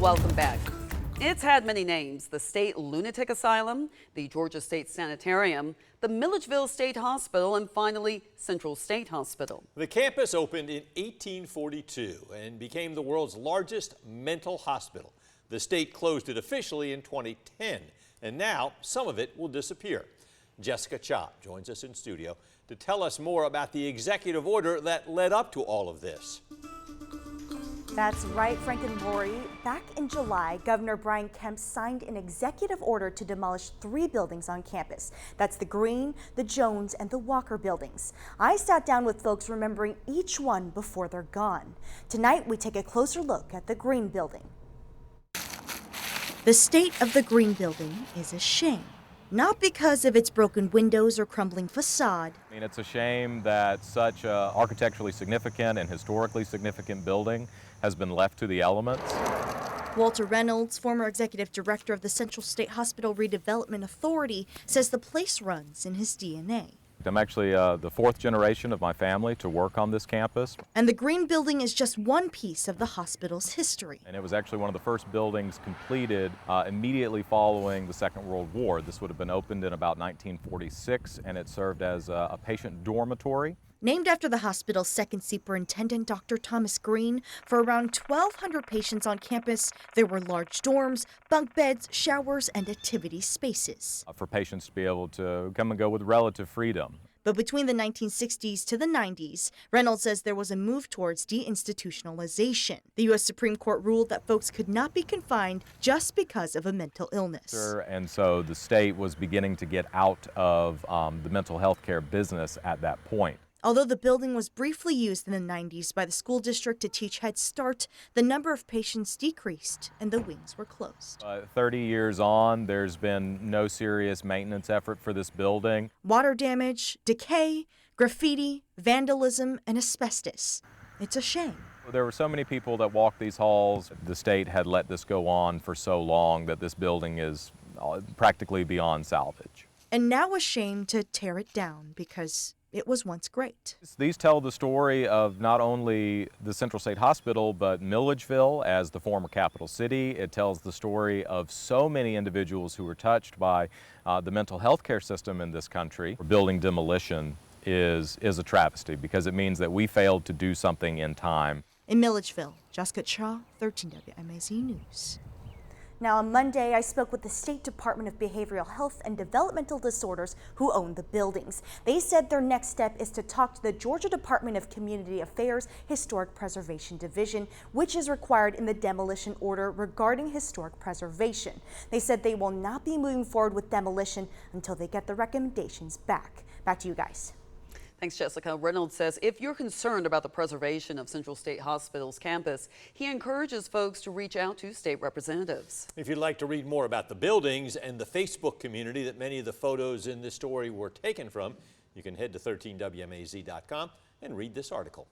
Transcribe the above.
Welcome back. It's had many names: the State Lunatic Asylum, the Georgia State Sanitarium, the Milledgeville State Hospital, and finally Central State Hospital. The campus opened in 1842 and became the world's largest mental hospital. The state closed it officially in 2010, and now some of it will disappear. Jessica Chop joins us in studio to tell us more about the executive order that led up to all of this. That's right, Frank and Lori. Back in July, Governor Brian Kemp signed an executive order to demolish 3 buildings on campus. That's the Green, the Jones, and the Walker buildings. I sat down with folks remembering each one before they're gone. Tonight, we take a closer look at the Green building. The state of the Green building is a shame. Not because of its broken windows or crumbling facade. I mean, it's a shame that such a architecturally significant and historically significant building has been left to the elements. Walter Reynolds, former executive director of the Central State Hospital Redevelopment Authority, says the place runs in his DNA. I'm actually the 4th generation of my family to work on this campus. And the Green building is just one piece of the hospital's history. And it was actually one of the first buildings completed immediately following the Second World War. This would have been opened in about 1946, and it served as a patient dormitory. Named after the hospital's second superintendent, Dr. Thomas Green, for around 1,200 patients on campus, there were large dorms, bunk beds, showers, and activity spaces. For patients to be able to come and go with relative freedom. But between the 1960s to the 90s, Reynolds says there was a move towards deinstitutionalization. The U.S. Supreme Court ruled that folks could not be confined just because of a mental illness. And so the state was beginning to get out of the mental health care business at that point. Although the building was briefly used in the 90s by the school district to teach Head Start, the number of patients decreased and the wings were closed. 30 years on, there's been no serious maintenance effort for this building. Water damage, decay, graffiti, vandalism, and asbestos. It's a shame. There were so many people that walked these halls. The state had let this go on for so long that this building is practically beyond salvage. And now a shame to tear it down because it was once great. These tell the story of not only the Central State Hospital, but Milledgeville as the former capital city. It tells the story of so many individuals who were touched by the mental health care system in this country. Building demolition is a travesty because it means that we failed to do something in time. In Milledgeville, Jessica Shaw, 13 WMAZ News. Now, on Monday, I spoke with the State Department of Behavioral Health and Developmental Disorders who own the buildings. They said their next step is to talk to the Georgia Department of Community Affairs Historic Preservation Division, which is required in the demolition order regarding historic preservation. They said they will not be moving forward with demolition until they get the recommendations back. Back to you guys. Thanks, Jessica. Reynolds says if you're concerned about the preservation of Central State Hospital's campus, he encourages folks to reach out to state representatives. If you'd like to read more about the buildings and the Facebook community that many of the photos in this story were taken from, you can head to 13WMAZ.com and read this article.